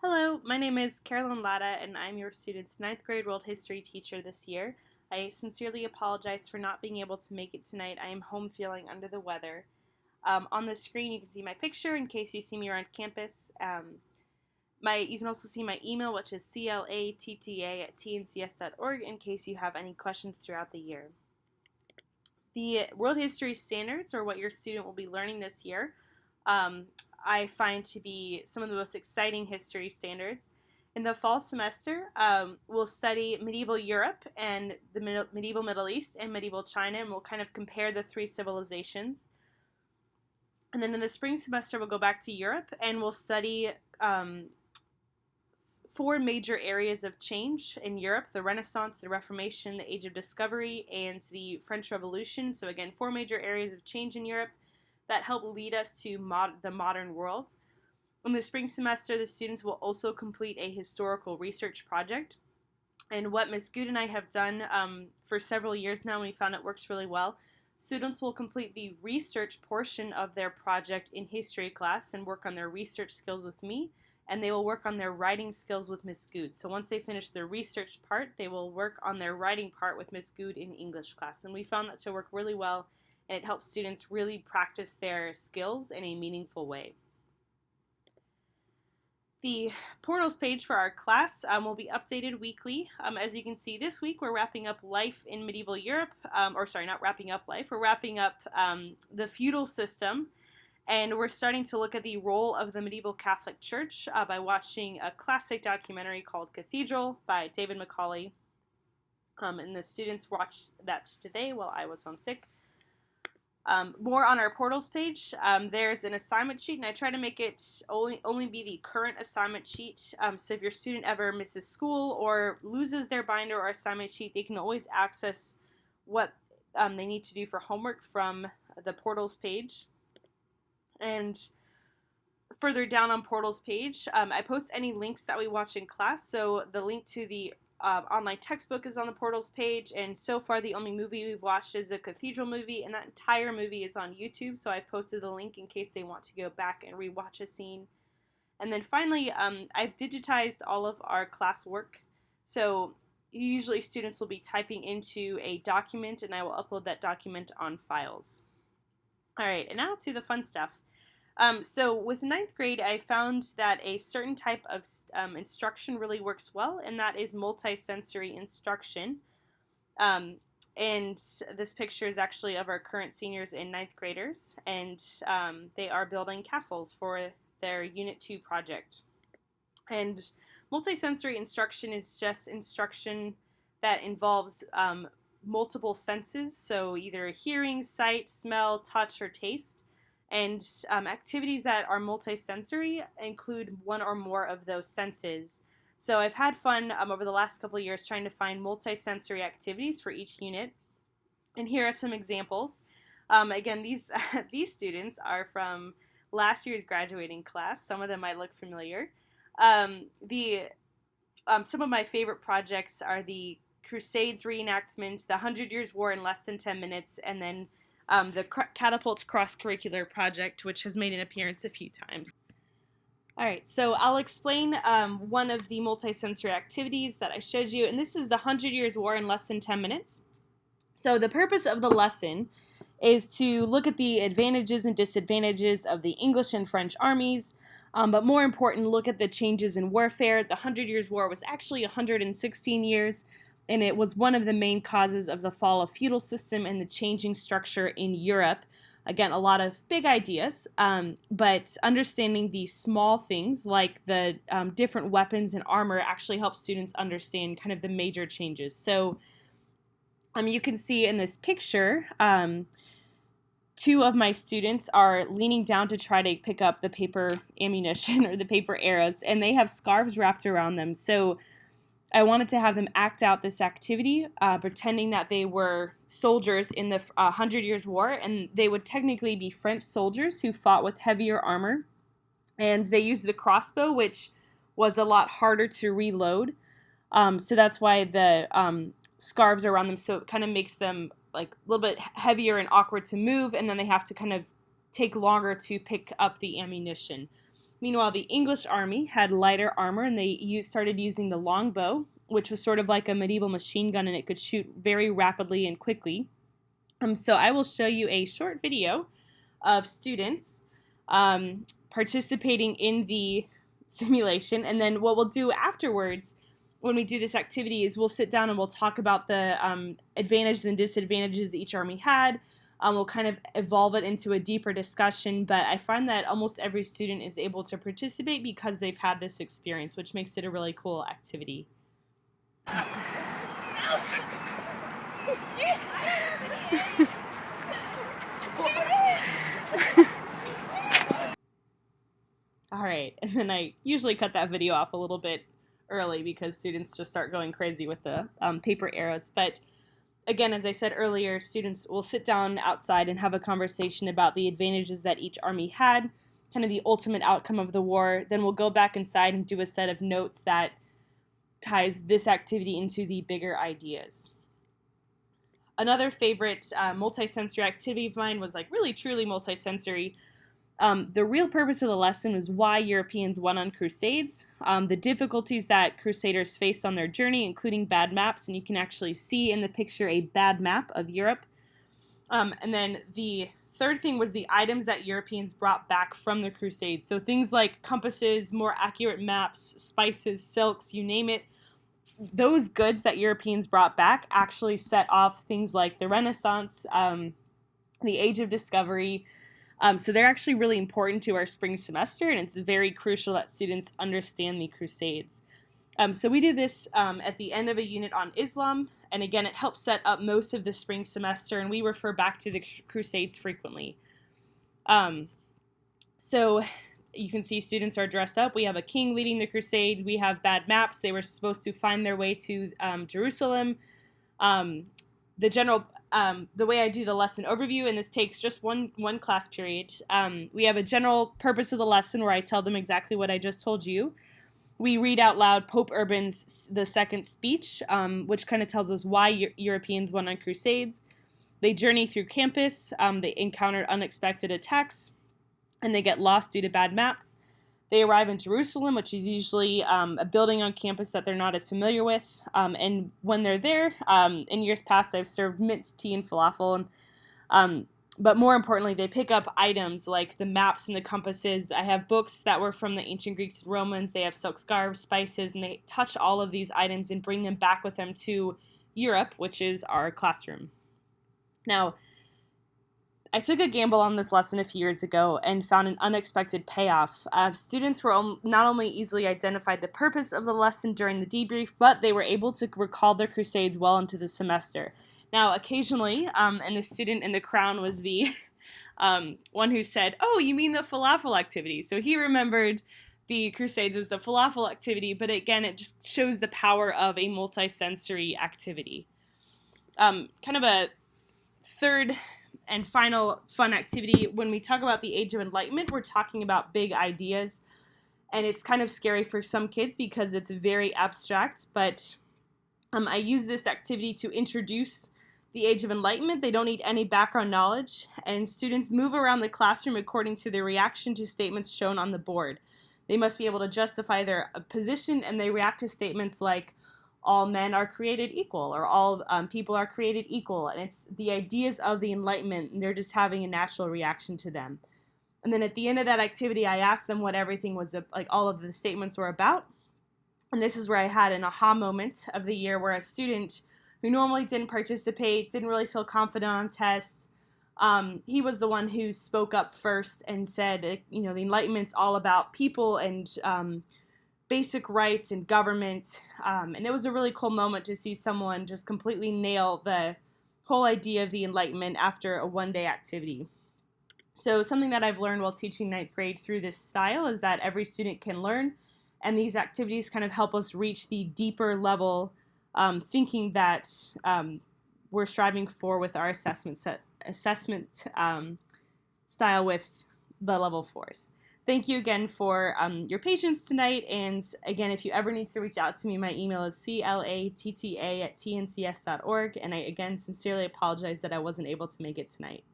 Hello, my name is Carolyn Latta, and I'm your student's ninth grade world history teacher this year. I sincerely apologize for not being able to make it tonight. I am home feeling under the weather. On the screen, you can see my picture in case you see me around campus. You can also see my email, which is clatta@tncs.org, in case you have any questions throughout the year. The World History Standards, or what your student will be learning this year, um, I find to be some of the most exciting history standards. In the fall semester, we'll study medieval Europe and the medieval Middle East and medieval China, and we'll kind of compare the three civilizations. And then in the spring semester, we'll go back to Europe and we'll study four major areas of change in Europe: the Renaissance, the Reformation, the Age of Discovery, and the French Revolution. So, again, four major areas of change in Europe that help lead us to the modern world. In the spring semester, the students will also complete a historical research project. And what Ms. Good and I have done for several years now, and we found it works really well, students will complete the research portion of their project in history class and work on their research skills with me, and they will work on their writing skills with Ms. Good. So once they finish their research part, they will work on their writing part with Ms. Good in English class. And we found that to work really well, and it helps students really practice their skills in a meaningful way. The portals page for our class will be updated weekly. As you can see, this week we're wrapping up life in medieval Europe, not wrapping up life, we're wrapping up the feudal system, and we're starting to look at the role of the medieval Catholic Church by watching a classic documentary called Cathedral by David Macaulay. And the students watched that today while I was homesick. More on our portals page. There's an assignment sheet, and I try to make it only be the current assignment sheet. So if your student ever misses school or loses their binder or assignment sheet, they can always access what they need to do for homework from the portals page. And further down on portals page, I post any links that we watch in class. So the link to the online textbook is on the portals page, and so far the only movie we've watched is the Cathedral movie, and that entire movie is on YouTube, so I've posted the link in case they want to go back and rewatch a scene. And then finally, I've digitized all of our classwork, so usually students will be typing into a document, and I will upload that document on files. All right, and now to the fun stuff. So with ninth grade, I found that a certain type of instruction really works well, and that is multisensory instruction. And this picture is actually of our current seniors and ninth graders, and they are building castles for their Unit 2 project. And multisensory instruction is just instruction that involves multiple senses, so either hearing, sight, smell, touch, or taste. And activities that are multisensory include one or more of those senses. So I've had fun over the last couple of years trying to find multisensory activities for each unit. And here are some examples. Again, these students are from last year's graduating class. Some of them might look familiar. Some of my favorite projects are the Crusades reenactment, the 100 Years' War in less than 10 minutes, and then the Catapults Cross-Curricular Project, which has made an appearance a few times. All right, so I'll explain one of the multisensory activities that I showed you, and this is the 100 Years' War in less than 10 minutes. So the purpose of the lesson is to look at the advantages and disadvantages of the English and French armies, but more important, look at the changes in warfare. The 100 Years' War was actually 116 years, and it was one of the main causes of the fall of feudal system and the changing structure in Europe. Again, a lot of big ideas, but understanding these small things like the different weapons and armor actually helps students understand kind of the major changes. So you can see in this picture, two of my students are leaning down to try to pick up the paper ammunition or the paper arrows, and they have scarves wrapped around them. So I wanted to have them act out this activity, pretending that they were soldiers in the 100 Years' War, and they would technically be French soldiers who fought with heavier armor. And they used the crossbow, which was a lot harder to reload. So that's why the scarves are around them, so it kind of makes them like a little bit heavier and awkward to move, and then they have to kind of take longer to pick up the ammunition. Meanwhile, the English army had lighter armor, and they started using the longbow, which was sort of like a medieval machine gun, and it could shoot very rapidly and quickly. So I will show you a short video of students participating in the simulation, and then what we'll do afterwards when we do this activity is we'll sit down and we'll talk about the advantages and disadvantages each army had. We'll kind of evolve it into a deeper discussion, but I find that almost every student is able to participate because they've had this experience, which makes it a really cool activity. All right, and then I usually cut that video off a little bit early because students just start going crazy with the paper arrows. But again, as I said earlier, students will sit down outside and have a conversation about the advantages that each army had, kind of the ultimate outcome of the war. Then we'll go back inside and do a set of notes that ties this activity into the bigger ideas. Another favorite multisensory activity of mine was like really truly multisensory. The real purpose of the lesson was why Europeans went on crusades, the difficulties that crusaders faced on their journey, including bad maps, and you can actually see in the picture a bad map of Europe. And then the third thing was the items that Europeans brought back from the crusades. So things like compasses, more accurate maps, spices, silks, you name it. Those goods that Europeans brought back actually set off things like the Renaissance, the Age of Discovery. So they're actually really important to our spring semester, and it's very crucial that students understand the Crusades. So we do this at the end of a unit on Islam, and again, it helps set up most of the spring semester, and we refer back to the Crusades frequently. So you can see students are dressed up. We have a king leading the crusade. We have bad maps. They were supposed to find their way to Jerusalem. The way I do the lesson overview, and this takes just one class period, we have a general purpose of the lesson where I tell them exactly what I just told you. We read out loud Pope Urban's the second speech, which kind of tells us why Europeans went on crusades. They journey through campus, they encountered unexpected attacks, and they get lost due to bad maps. They arrive in Jerusalem, which is usually a building on campus that they're not as familiar with. And when they're there, in years past, I've served mint tea and falafel. But more importantly, they pick up items like the maps and the compasses. I have books that were from the ancient Greeks and Romans. They have silk scarves, spices, and they touch all of these items and bring them back with them to Europe, which is our classroom. Now, I took a gamble on this lesson a few years ago and found an unexpected payoff. Students were not only easily identified the purpose of the lesson during the debrief, but they were able to recall the Crusades well into the semester. Now, occasionally, and the student in the crown was the one who said, "Oh, you mean the falafel activity?" So he remembered the Crusades as the falafel activity, but again, it just shows the power of a multisensory activity. Kind of a third and final fun activity. When we talk about the Age of Enlightenment, we're talking about big ideas, and it's kind of scary for some kids because it's very abstract, but I use this activity to introduce the Age of Enlightenment. They don't need any background knowledge, and students move around the classroom according to their reaction to statements shown on the board. They must be able to justify their position, and they react to statements like, all men are created equal, or all people are created equal, and it's the ideas of the Enlightenment, and they're just having a natural reaction to them. And then at the end of that activity, I asked them what everything was, like all of the statements were about, and this is where I had an aha moment of the year where a student who normally didn't participate, didn't really feel confident on tests, he was the one who spoke up first and said, the Enlightenment's all about people and basic rights and government, and it was a really cool moment to see someone just completely nail the whole idea of the Enlightenment after a one-day activity. So something that I've learned while teaching 9th grade through this style is that every student can learn, and these activities kind of help us reach the deeper level thinking that we're striving for with our assessment style with the level 4s. Thank you again for your patience tonight, and again, if you ever need to reach out to me, my email is clatta@tncs.org, and I again sincerely apologize that I wasn't able to make it tonight.